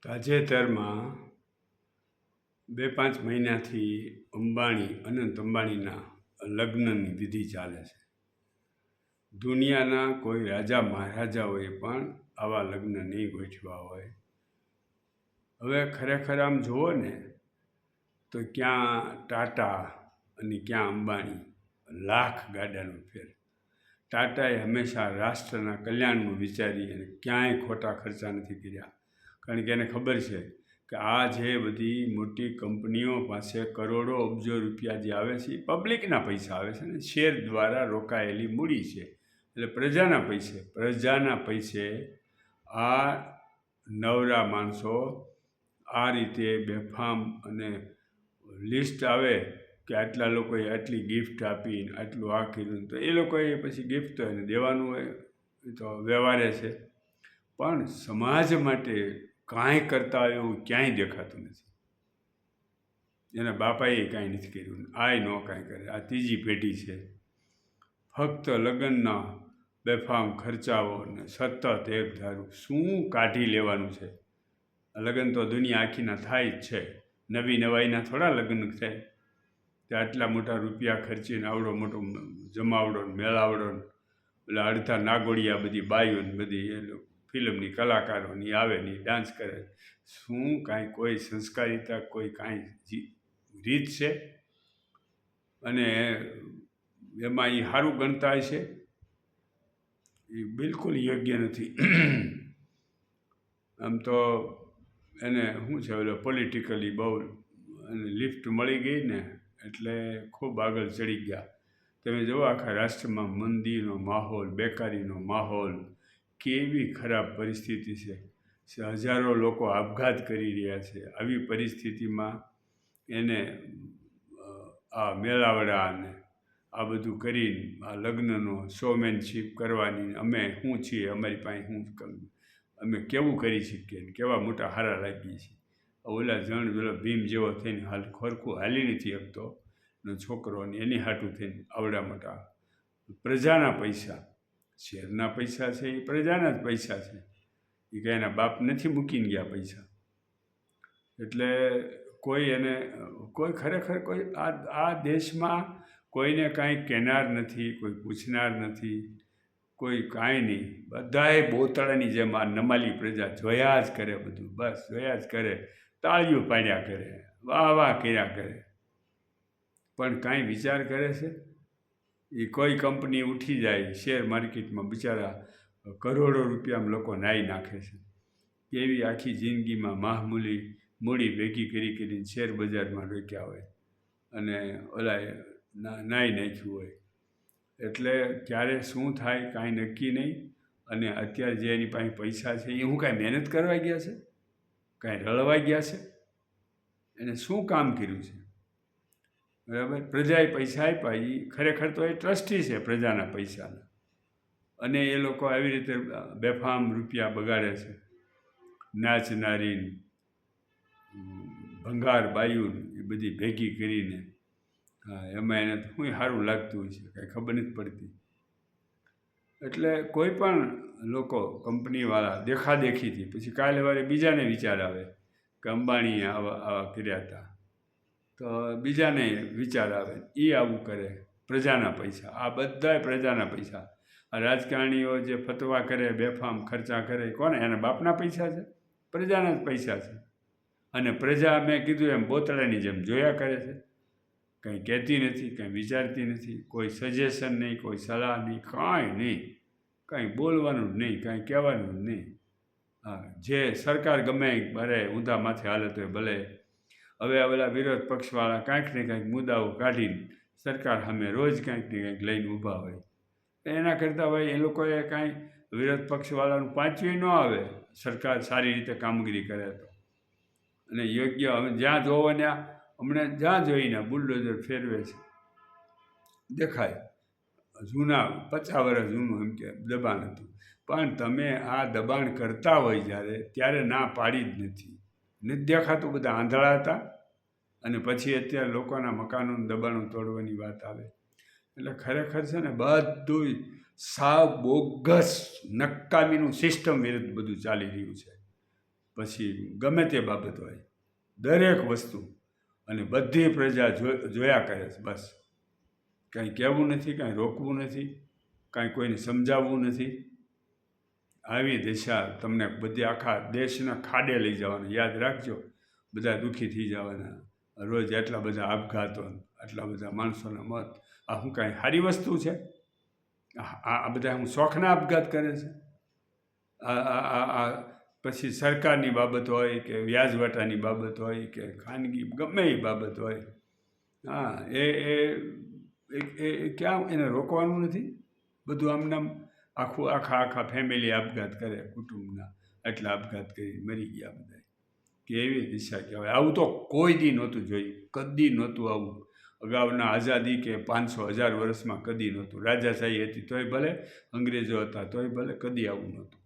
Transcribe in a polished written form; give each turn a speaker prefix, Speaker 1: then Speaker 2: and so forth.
Speaker 1: તાજેતરમાં 2-5 મહિનાથી અનંત અંબાણીના લગ્નની વિધિ ચાલે છે. દુનિયાના કોઈ રાજા મહારાજાઓએ પણ આવા લગ્ન નહીં ગોઠવ્યા હોય. હવે ખરેખર આમ જુઓ ને તો ક્યાં ટાટા અને ક્યાં અંબાણી, લાખ ગાડાનો ફેર. ટાટાએ હંમેશા રાષ્ટ્રના કલ્યાણનું વિચારી અને ક્યાંય ખોટા ખર્ચા નથી કર્યા, કારણ કે એને ખબર છે કે આ જે બધી મોટી કંપનીઓ પાસે કરોડો અબજો રૂપિયા જે આવે છે એ પબ્લિકના પૈસા આવે છે ને, શેર દ્વારા રોકાયેલી મૂડી છે. એટલે પ્રજાના પૈસે આ નવરા માણસો આ રીતે બેફામ, અને લિસ્ટ આવે કે આટલા લોકોએ આટલી ગિફ્ટ આપીને આટલું આ કર્યું, તો એ લોકોએ પછી ગિફ્ટ તો એને દેવાનું હોય, એ તો વ્યવહારે છે. પણ સમાજ માટે કાંઈ કરતા હોય એવું ક્યાંય દેખાતું નથી. એના બાપાએ કાંઈ નથી કર્યું, આય ન કાંઈ કરે. આ ત્રીજી પેઢી છે. ફક્ત લગ્નના બેફામ ખર્ચાઓ ને સતત એક ધારું શું કાઢી લેવાનું છે. લગ્ન તો દુનિયા આખીના થાય જ છે, નવી નવાઈના થોડા લગ્ન થાય. તે આટલા મોટા રૂપિયા ખર્ચીને આવડો મોટો જમાવડો ને મેળાવડો ને એટલે અડધા નાગોડિયા બધી બાઈઓ ને બધી એ ફિલ્મની કલાકારોની આવે ને ડાન્સ કરે. શું કાંઈ કોઈ સંસ્કારિતા, કોઈ કાંઈ રીત છે? અને એમાં એ સારું ગણતા છે, એ બિલકુલ યોગ્ય નથી. આમ તો એને શું છે, ઓલો પોલિટિકલી બહુ એને લિફ્ટ મળી ગઈ ને એટલે ખૂબ આગળ ચડી ગયા. તમે જુઓ આખા રાષ્ટ્રમાં મંદીનો માહોલ, બેકારીનો માહોલ, કેવી ખરાબ પરિસ્થિતિ છે. હજારો લોકો આપઘાત કરી રહ્યા છે. આવી પરિસ્થિતિમાં એને આ મેળાવડા અને આ બધું કરીને આ લગ્નનો શોમેનશીપ કરવાની, અમે શું છીએ, અમારી પાસે શું, અમે કેવું કરી શકીએ ને કેવા મોટા હારા લાગીએ છીએ. ઓલા પેલો ભીમ જેવો થઈને ખોરખું હાલી નથી શકતો ને છોકરો ને એની હાટું થઈને આવડા મોટા પ્રજાના પૈસા, શેરના પૈસા છે એ પ્રજાના જ પૈસા છે, એ કાંઈ એના બાપ નથી મૂકીને ગયા પૈસા. એટલે કોઈ ખરેખર કોઈ આ દેશમાં કોઈને કાંઈ કહેનાર નથી, કોઈ પૂછનાર નથી, કોઈ કાંઈ નહીં. બધાએ બોતળાની જેમ આ નમાલી પ્રજા જોયા જ કરે, બધું બસ જોયા જ કરે, તાળીઓ પાડ્યા કરે, વાહ વાહ કર્યા કરે, પણ કાંઈ વિચાર કરે છે? એ કોઈ કંપની ઉઠી જાય શેર માર્કેટમાં, બિચારા કરોડો રૂપિયામાં લોકો નાહી નાખે છે. એવી આખી જિંદગીમાં મામૂલી મૂડી ભેગી કરીને શેર બજારમાં રોક્યા હોય અને ઓલાએ નાહી નાખ્યું હોય. એટલે ક્યારે શું થાય કાંઈ નક્કી નહીં. અને અત્યારે જે એની પાસે પૈસા છે એ હું કાંઈ મહેનત કરવા ગયા છે? કાંઈ રળવા ગયા છે? એને શું કામ કર્યું છે? બરાબર, પ્રજાએ પૈસા આપ્યા, એ ખરેખર તો એ ટ્રસ્ટી છે પ્રજાના પૈસાના, અને એ લોકો આવી રીતે બેફામ રૂપિયા બગાડે છે. નાચનારી, ભંગાર બાયું એ બધી ભેગી કરીને, હા, એમાં એને શું સારું લાગતું હોય છે કાંઈ ખબર નથી પડતી. એટલે કોઈ પણ લોકો, કંપનીવાળા દેખાદેખીથી પછી કાલે વારે બીજાને વિચાર આવે કે અંબાણીએ આવા કર્યા હતા, તો બીજાને વિચાર આવે એ આવું કરે. પ્રજાના પૈસા, આ બધાય પ્રજાના પૈસા. આ રાજકારણીઓ જે ફતવા કરે, બેફામ ખર્ચા કરે, કોને? એના બાપના પૈસા છે, પ્રજાના જ પૈસા છે. અને પ્રજા મેં કીધું એમ બોતળાની જેમ જોયા કરે છે, કંઈ કહેતી નથી, કંઈ વિચારતી નથી, કોઈ સજેશન નહીં, કોઈ સલાહ નહીં, કાંઈ નહીં, કાંઈ બોલવાનું જ નહીં, કાંઈ કહેવાનું જ નહીં. હા, જે સરકાર ગમે ભલે ઊંધા માથે હાલત હોય ભલે. હવે ઓલા વિરોધ પક્ષવાળા કાંઈક ને કાંઈક મુદ્દાઓ કાઢીને સરકાર સામે રોજ કાંઈક ને કાંઈક લઈને ઊભા હોય. એના કરતાં ભાઈ એ લોકોએ કાંઈ વિરોધ પક્ષવાળાનું પાંચવી ન આવે, સરકાર સારી રીતે કામગીરી કરે તો. અને યોગ્ય હવે જ્યાં જોવો ત્યાં હમણાં જ્યાં જોઈને બુલડોઝર ફેરવે છે, દેખાય. જૂના 50 વર્ષ જૂનું એમ કે દબાણ હતું, પણ તમે આ દબાણ કરતા હોય ત્યારે ના પાડી જ નથી દેખાતું. બધા આંધળા હતા, અને પછી અત્યારે લોકોના મકાનોનું દબાણો તોડવાની વાત આવે. એટલે ખરેખર છે ને બધું સાવ બોગસ નકામીનું સિસ્ટમ વિરુદ્ધ બધું ચાલી રહ્યું છે. પછી ગમે તે બાબત હોય, દરેક વસ્તુ અને બધી પ્રજા જોયા કરે છે. બસ કાંઈ કહેવું નથી, કાંઈ રોકવું નથી, કાંઈ કોઈને સમજાવવું નથી. આવી દિશા તમને બધી આખા દેશના ખાડે લઈ જવાના. યાદ રાખજો, બધા દુઃખી થઈ જવાના. રોજ આટલા બધા આપઘાતો, આટલા બધા માણસોના મોત. આ શું કાંઈ સારી વસ્તુ છે? આ બધા હું શોખના આપઘાત કરે છે? આ પછી સરકારની બાબત હોય કે વ્યાજવાટાની બાબત હોય કે ખાનગી ગમે એ બાબત હોય, હા એ ક્યાં એને રોકવાનું નથી? બધું આમનામ આખા ફેમિલી આપઘાત કરે, કુટુંબના એટલા આપઘાત કરી મરી ગયા બધા. કેવી દિશા કહેવાય! આવું તો કોઈ દી નહોતું જોયું, કદી નહોતું આવું. અગાઉના આઝાદી કે 500-1000 વર્ષમાં કદી નહોતું. રાજાશાહી હતી તોય ભલે, અંગ્રેજો હતા તોય ભલે, કદી આવું નહોતું.